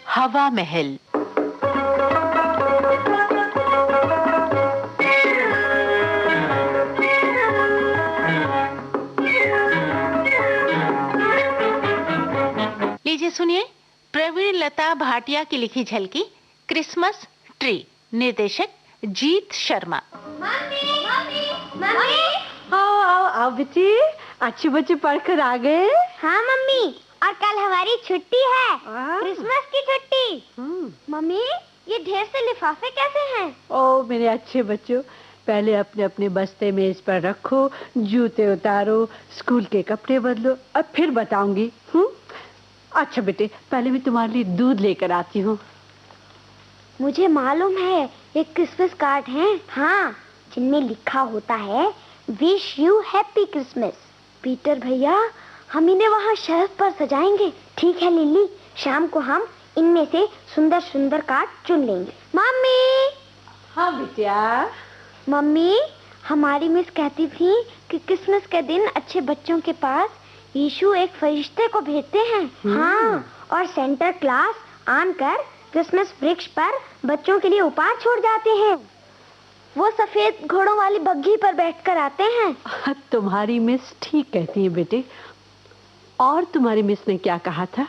हवा महल। लीजिए सुनिए प्रवीण लता भाटिया की लिखी झलकी क्रिसमस ट्री। निर्देशक Jeet Sharma. Mummy, mummy, mummy. आओ आओ आओ बेटी, अच्छे बच्चे पढ़कर आ गए। हाँ मम्मी, और कल हमारी छुट्टी है, क्रिसमस की छुट्टी। मम्मी, ये ढेर से लिफाफे कैसे हैं? ओ मेरे अच्छे बच्चों, पहले अपने अपने बस्ते मेज पर रखो, जूते उतारो, स्कूल के कपड़े बदलो, अब फिर बताऊंगी। अच्छा बेटे, पहले मैं तुम्हारे लिए दूध लेकर आती हूँ। मुझे मालूम है ये क्रिसमस कार्ड हैं, हाँ, जिनमें लिखा होता है wish you happy Christmas. Peter भैया, हम इन्हें वहाँ शेल्फ पर सजाएंगे। ठीक है लिली, शाम को हम इनमें से सुंदर सुंदर कार्ड चुन लेंगे। मम्मी। हाँ बिटिया। मम्मी, हमारी मिस कहती थी कि क्रिसमस के दिन अच्छे बच्चों के पास यीशु एक फरिश्ते को भेजते हैं। हाँ, और सेंटर क्लास आकर क्रिसमस वृक्ष पर बच्चों के लिए उपहार छोड़ जाते हैं। वो सफेद घोड़ों वाली बग्घी पर बैठकर आते हैं। तुम्हारी मिस ठीक कहती है बेटे। और तुम्हारी मिस ने क्या कहा था?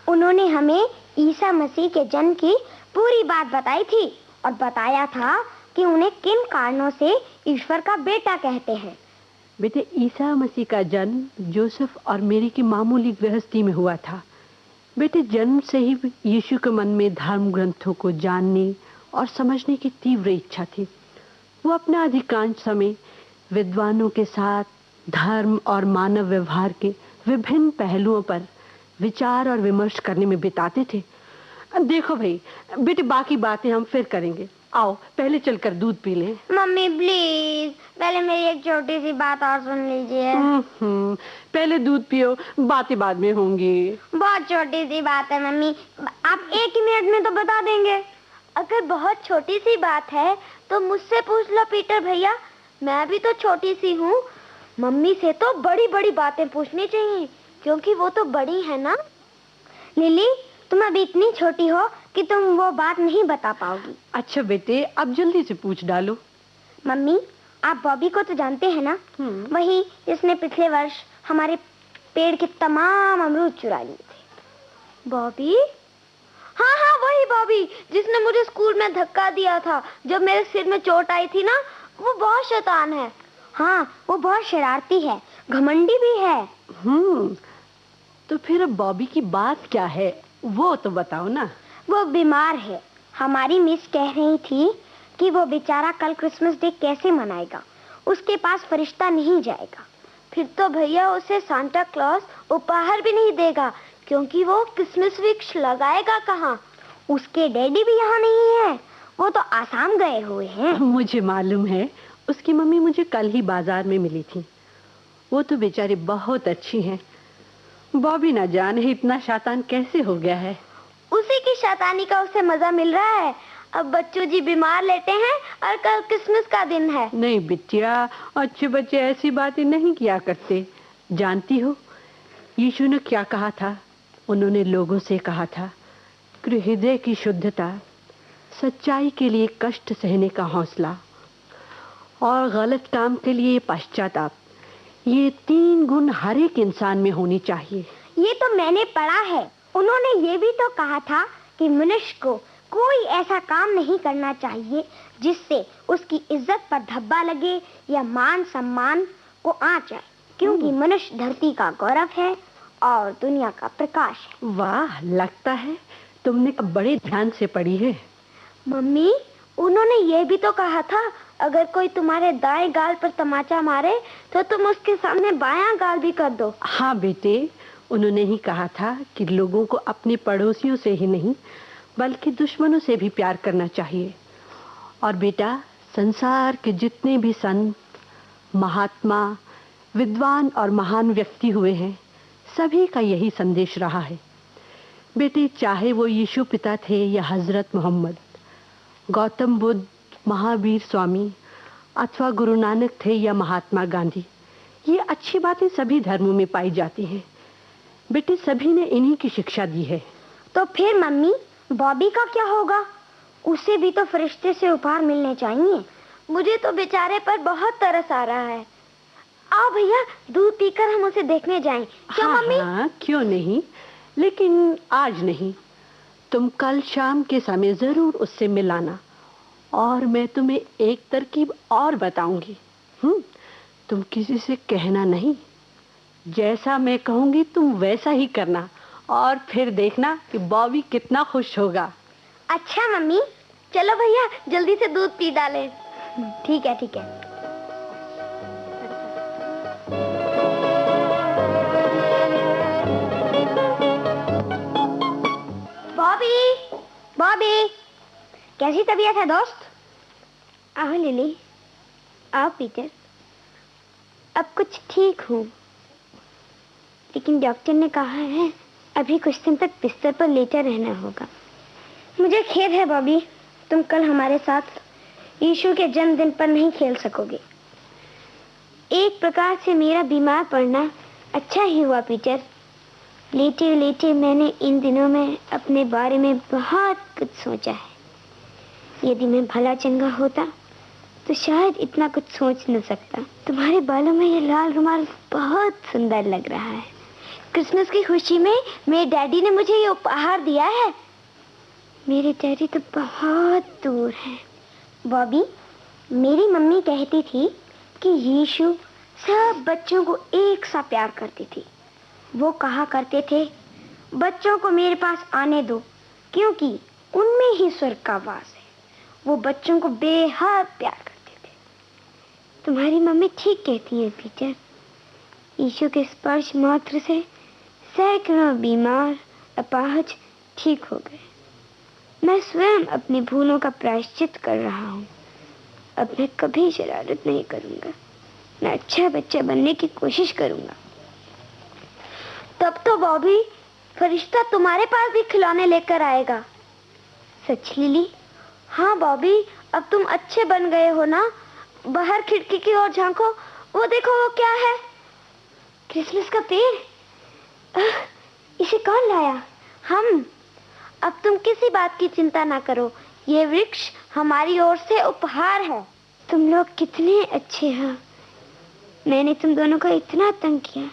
उन्होंने हमें ईसा मसीह के जन्म की पूरी बात बताई थी और बताया था कि उन्हें किन कारणों से ईश्वर का बेटा कहते हैं। बेटे, ईसा मसीह का जन्म जोसेफ और मेरी की मामूली गृहस्थी में हुआ था। बेटे, जन्म से ही यीशु के मन में धर्म ग्रंथों को जानने और समझने की तीव्र इच्छा थी। वो अपना अधिकांश समय विद्वानों के साथ धर्म और मानव व्यवहार के विभिन्न पहलुओं पर विचार और विमर्श करने में बिताते थे। देखो भाई बेटे, बाकी बातें हम फिर करेंगे। आओ पहले चलकर दूध पी लें। मम्मी प्लीज, पहले मेरी एक छोटी सी बात और सुन लीजिए। पहले दूध पियो, बातें बाद में होंगी। बहुत छोटी सी बात है मम्मी, आप एक ही मिनट में तो बता देंगे। अगर बहुत छोटी सी बात है तो मुझसे पूछ लो पीटर भैया, मैं भी तो छोटी सी हूँ। मम्मी से तो बड़ी बड़ी बातें पूछनी चाहिए क्योंकि वो तो बड़ी है ना। लिली, तुम अभी इतनी छोटी हो कि तुम वो बात नहीं बता पाओगी। अच्छा बेटे, अब जल्दी से पूछ डालो। मम्मी, आप बॉबी को तो जानते हैं ना? वही जिसने पिछले वर्ष हमारे पेड़ के तमाम अमरूद चुरा लिए थे। बॉबी? हाँ हाँ, वही बॉबी जिसने मुझे स्कूल में धक्का दिया था जब मेरे सिर में चोट आई थी ना। वो बहुत शैतान है। हाँ, वो बहुत शरारती है, घमंडी भी है। तो फिर अब बॉबी की बात क्या है, वो तो बताओ ना। वो बीमार है। हमारी मिस कह रही थी कि वो बेचारा कल क्रिसमस डे कैसे मनाएगा। उसके पास फरिश्ता नहीं जाएगा। फिर तो भैया उसे सांता क्लॉस उपहार भी नहीं देगा क्योंकि वो क्रिसमस वृक्ष लगाएगा कहाँ। उसके डैडी भी यहाँ नहीं है, वो तो आसाम गए हुए हैं। मुझे मालूम है, उसकी मम्मी मुझे कल ही बाजार में मिली थी। वो तो बेचारी बहुत अच्छी हैं। बॉबी ना जाने इतना शैतान कैसे हो गया है। उसी की शैतानी का उसे मजा मिल रहा है। अब बच्चों जी बीमार लेटे हैं और कल क्रिसमस का दिन है। नहीं बिटिया, अच्छे बच्चे ऐसी बातें नहीं किया करते। जानती हो यीशु ने क्या कहा था? उन्होंने लोगों से कहा था कि हृदय की शुद्धता, सच्चाई के लिए कष्ट सहने का हौसला और गलत काम के लिए पश्चाताप, ये 3 गुण हर एक इंसान में होनी चाहिए। ये तो मैंने पढ़ा है। उन्होंने ये भी तो कहा था कि मनुष्य को कोई ऐसा काम नहीं करना चाहिए जिससे उसकी इज्जत पर धब्बा लगे या मान सम्मान को आँच आए, क्योंकि मनुष्य धरती का गौरव है और दुनिया का प्रकाश है। वाह, लगता है तुमने बड़े ध्यान से पढ़ी है। मम्मी, उन्होंने ये भी तो कहा था अगर कोई तुम्हारे दाएं गाल पर तमाचा मारे तो तुम उसके सामने बायां गाल भी कर दो। हाँ बेटे, उन्होंने ही कहा था कि लोगों को अपने पड़ोसियों से ही नहीं बल्कि दुश्मनों से भी प्यार करना चाहिए। और बेटा, संसार के जितने भी संत, महात्मा, विद्वान और महान व्यक्ति हुए हैं, सभी का यही संदेश रहा है। बेटे, चाहे वो यीशु पिता थे या हजरत मोहम्मद, गौतम बुद्ध, महावीर स्वामी अथवा गुरु नानक थे या महात्मा गांधी, ये अच्छी बातें सभी धर्मों में पाई जाती हैं। बेटे, सभी ने इन्हीं की शिक्षा दी है। तो फिर मम्मी, बॉबी का क्या होगा? उसे भी तो फरिश्ते से उपहार मिलने चाहिए। मुझे तो बेचारे पर बहुत तरस आ रहा है। आओ भैया, दूध पीकर हम उसे देखने जाएं। क्या मम्मी? हाँ, क्यों नहीं, लेकिन आज नहीं। तुम कल शाम के समय जरूर उससे मिलाना। और मैं तुम्हें एक तरकीब और बताऊंगी। तुम किसी से कहना नहीं। जैसा मैं कहूंगी तुम वैसा ही करना, और फिर देखना कि बॉबी कितना खुश होगा। अच्छा मम्मी, चलो भैया जल्दी से दूध पी डालें। ठीक है ठीक है। बॉबी, बॉबी, कैसी तबीयत है दोस्त? आओ लिली, आओ पीटर। अब कुछ ठीक हूँ, लेकिन डॉक्टर ने कहा है अभी कुछ दिन तक बिस्तर पर लेटा रहना होगा। मुझे खेद है बॉबी, तुम कल हमारे साथ यीशु के जन्मदिन पर नहीं खेल सकोगे। एक प्रकार से मेरा बीमार पड़ना अच्छा ही हुआ पीटर। लेटे लेटे मैंने इन दिनों में अपने बारे में बहुत कुछ सोचा है। यदि मैं भला चंगा होता तो शायद इतना कुछ सोच न सकता। तुम्हारे बालों में ये लाल रुमाल बहुत सुंदर लग रहा है। क्रिसमस की खुशी में मेरे डैडी ने मुझे ये उपहार दिया है। मेरे डैडी तो बहुत दूर हैं। बॉबी, मेरी मम्मी कहती थी कि यीशु सब बच्चों को एक सा प्यार करती थी। वो कहा करते थे, बच्चों को मेरे पास आने दो, क्योंकि उनमें ही स्वर्ग का वास है। वो बच्चों को बेहद प्यार करते थे। तुम्हारी मम्मी ठीक कहती है पीटर। यीशु के स्पर्श मात्र से सैकड़ों बीमार अपाहज ठीक हो गए। मैं स्वयं अपनी भूलों का प्रायश्चित कर रहा हूँ। अब मैं कभी शरारत नहीं करूँगा। मैं अच्छा बच्चा बनने की कोशिश करूँगा। तब तो बॉबी, फरिश्ता तुम्हारे पास भी खिलौने लेकर आएगा। सच लिली? हाँ बॉबी, अब तुम अच्छे बन गए हो ना। बाहर खिड़की की ओर झांको, वो देखो, वो क्या है? क्रिसमस का पेड़। इसे कौन लाया? हम। अब तुम किसी बात की चिंता ना करो, ये वृक्ष हमारी ओर से उपहार है। तुम लोग कितने अच्छे हो। मैंने तुम दोनों को इतना तंग किया,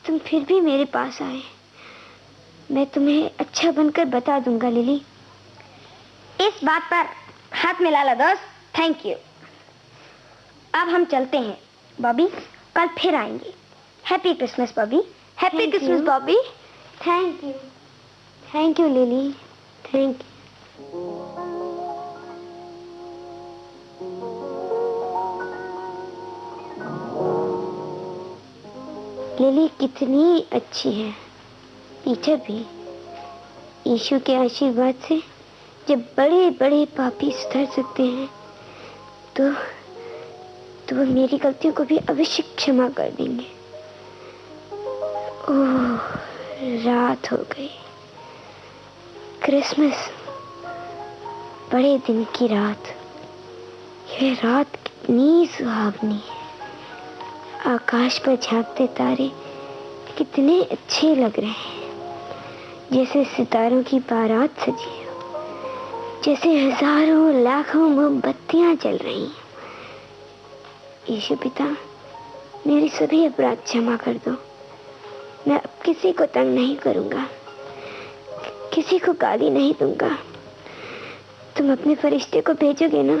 तुम फिर भी मेरे पास आए। मैं तुम्हें अच्छा बनकर बता दूंगा लिली। इस बात पर हाथ मिला लो दोस्त। Thank you. अब हम चलते हैं बॉबी, कल फिर आएंगे। Happy Christmas Bobby. Happy Christmas Bobby. Thank you. Thank you lily. Thank you. Lily कितनी अच्छी है। पीटर भी। यीशु के आशीर्वाद से जब बड़े बड़े पापी सुधर सकते हैं तो वो मेरी गलतियों को भी अवश्य क्षमा कर देंगे। ओह, रात हो गई। क्रिसमस, बड़े दिन की रात। यह रात कितनी सुहावनी है। आकाश पर झांकते तारे कितने अच्छे लग रहे हैं, जैसे सितारों की बारात सजी हो, जैसे हजारों लाखों मोमबत्तियां जल रही हैं। यीशु पिता, मेरी सभी अपराध क्षमा कर दो। मैं अब किसी को तंग नहीं करूंगा, किसी को गाली नहीं दूंगा। तुम अपने फरिश्ते को भेजोगे ना?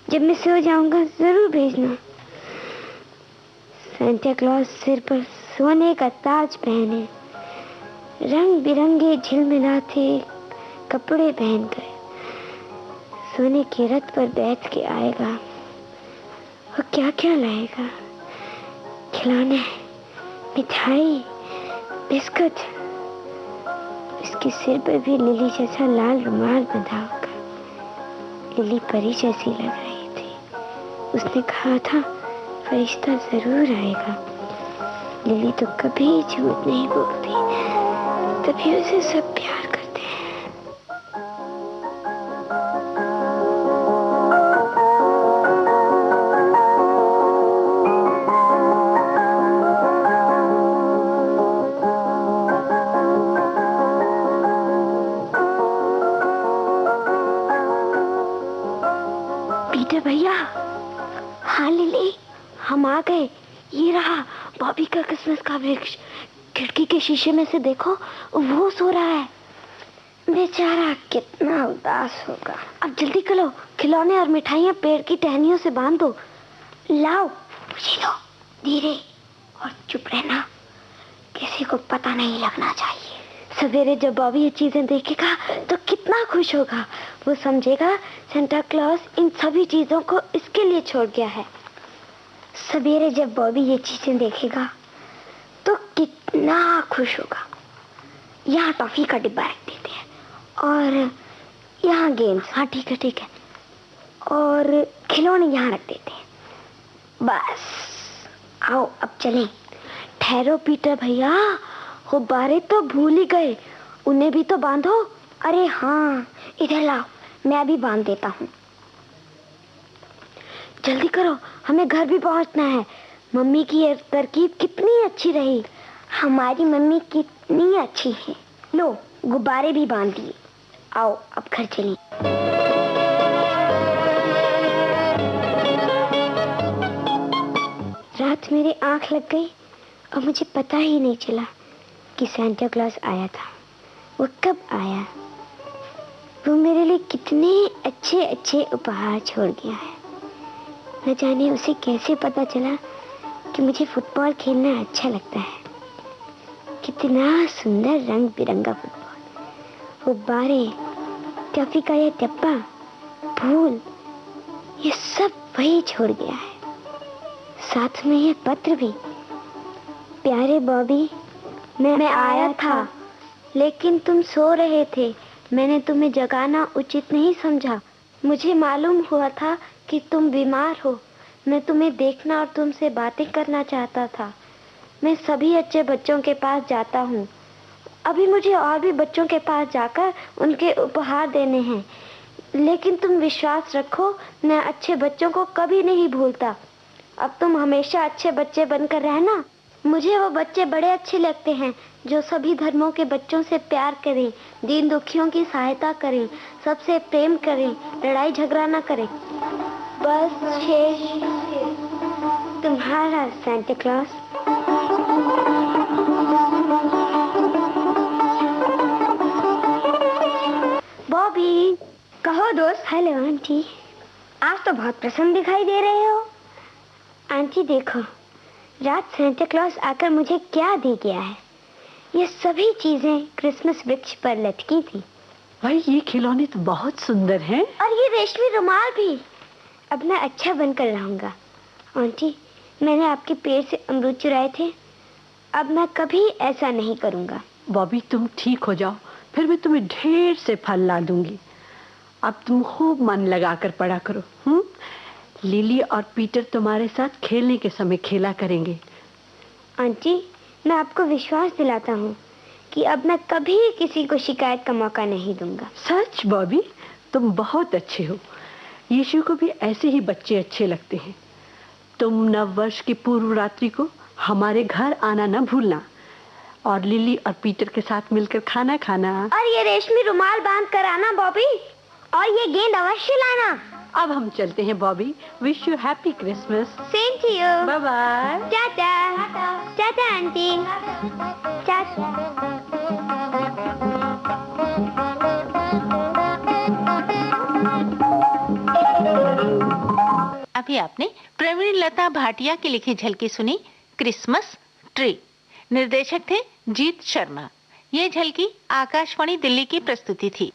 जब मैं सो जाऊंगा जरूर भेजना। सांता क्लॉज सिर पर सोने का ताज पहने, रंग बिरंगे झिलमिलाते कपड़े पहनकर सोने के रथ पर बैठ के आएगा। और क्या क्या लाएगा? खिलौने, मिठाई, बिस्कुट। इसके सिर पर भी लिली जैसा लाल रुमाल बंधा होगा। लिली परी जैसी लग रही थी। उसने कहा था फरिश्ता जरूर आएगा। लिली तो कभी झूठ नहीं बोलती, तभी उसे सब प्यार करते हैं। पीटर भैया। हाँ लिली, हम आ गए। ये रहा बॉबी का क्रिसमस का वृक्ष। खिड़की के शीशे में से देखो, वो सो रहा है। बेचारा कितना उदास होगा। अब जल्दी करो, खिलौने और मिठाइयाँ पेड़ की टहनियों से बांध दो। लाओ, मुझे लो। धीरे और चुप रहना, किसी को पता नहीं लगना चाहिए। सवेरे जब बॉबी ये चीजें देखेगा तो कितना खुश होगा। वो समझेगा सेंटा क्लॉज इन सभी चीजों को इसके लिए छोड़ गया है। सवेरे जब बॉबी ये चीजें देखेगा तो कितना खुश होगा। यहाँ टॉफी का डिब्बा रख देते हैं और यहाँ गेम्स। हाँ ठीक है ठीक है। और खिलौने यहाँ रख देते हैं। बस आओ अब चलें। ठहरो पीटर भैया, गुब्बारे तो भूल ही गए, उन्हें भी तो बांधो। अरे हाँ, इधर लाओ, मैं भी बांध देता हूँ। जल्दी करो, हमें घर भी पहुँचना है। मम्मी की ये तरकीब कितनी अच्छी रही। हमारी मम्मी कितनी अच्छी है। लो, गुब्बारे भी बांध दिए। आओ अब घर चलें। रात मेरी आंख लग गई और मुझे पता ही नहीं चला कि सेंटा क्लॉज आया था। वो कब आया? वो मेरे लिए कितने अच्छे अच्छे उपहार छोड़ गया है। न जाने उसे कैसे पता चला कि मुझे फुटबॉल खेलना अच्छा लगता है। कितना सुंदर रंग बिरंगा फुटबॉल, गुब्बारे, टॉफी का ये डब्बा, फूल, ये सब वही छोड़ गया है। साथ में ये पत्र भी। प्यारे बॉबी, मैं आया था लेकिन तुम सो रहे थे। मैंने तुम्हें जगाना उचित नहीं समझा। मुझे मालूम हुआ था कि तुम बीमार हो। मैं तुम्हें देखना और तुमसे बातें करना चाहता था। मैं सभी अच्छे बच्चों के पास जाता हूँ। अभी मुझे और भी बच्चों के पास जाकर उनके उपहार देने हैं। लेकिन तुम विश्वास रखो, मैं अच्छे बच्चों को कभी नहीं भूलता। अब तुम हमेशा अच्छे बच्चे बनकर रहना। मुझे वो बच्चे बड़े अच्छे लगते हैं जो सभी धर्मों के बच्चों से प्यार करें, दीन दुखियों की सहायता करें, सबसे प्रेम करें, लड़ाई झगड़ा न करें। बस शेष तुम्हारा सेंटा क्लॉज। बॉबी। कहो दोस्त। हेलो आंटी, आज तो बहुत प्रसन्न दिखाई दे रहे हो। आंटी देखो, रात सेंटा क्लॉज आकर मुझे क्या दे गया है। ये सभी चीजें क्रिसमस वृक्ष पर लटकी थी। भाई ये खिलौने तो बहुत सुंदर हैं। और ये रेशमी रुमाल भी। अब मैं अच्छा बनकर रहूंगा। आंटी, मैंने आपके पेड़ से अमरूद चुराए थे। अब मैं कभी ऐसा नहीं करूंगा। बॉबी तुम ठीक हो जाओ, फिर मैं तुम्हें ढेर से फल ला दूंगी। अब तुम खूब मन लगाकर पढ़ा करो। लिली और पीटर तुम्हारे साथ खेलने के समय खेला करेंगे। आंटी, मैं आपको विश्वास दिलाता हूँ कि अब मैं कभी किसी को शिकायत का मौका नहीं दूंगा। सच बॉबी, तुम बहुत अच्छे हो। यीशु को भी ऐसे ही बच्चे अच्छे लगते हैं। तुम नव वर्ष की पूर्व रात्रि को हमारे घर आना न भूलना और लिली और पीटर के साथ मिलकर खाना खाना। और ये रेशमी रुमाल बांध कर आना बॉबी, और ये गेंद अवश्य लाना। अब हम चलते हैं Bobby. Wish you happy Christmas. Same to you. Bye bye. Tata. Tata aunty. Tata. अभी आपने प्रवीण लता भाटिया की लिखी झलकी सुनी, क्रिसमस ट्री। निर्देशक थे जीत शर्मा। ये झलकी आकाशवाणी दिल्ली की प्रस्तुति थी।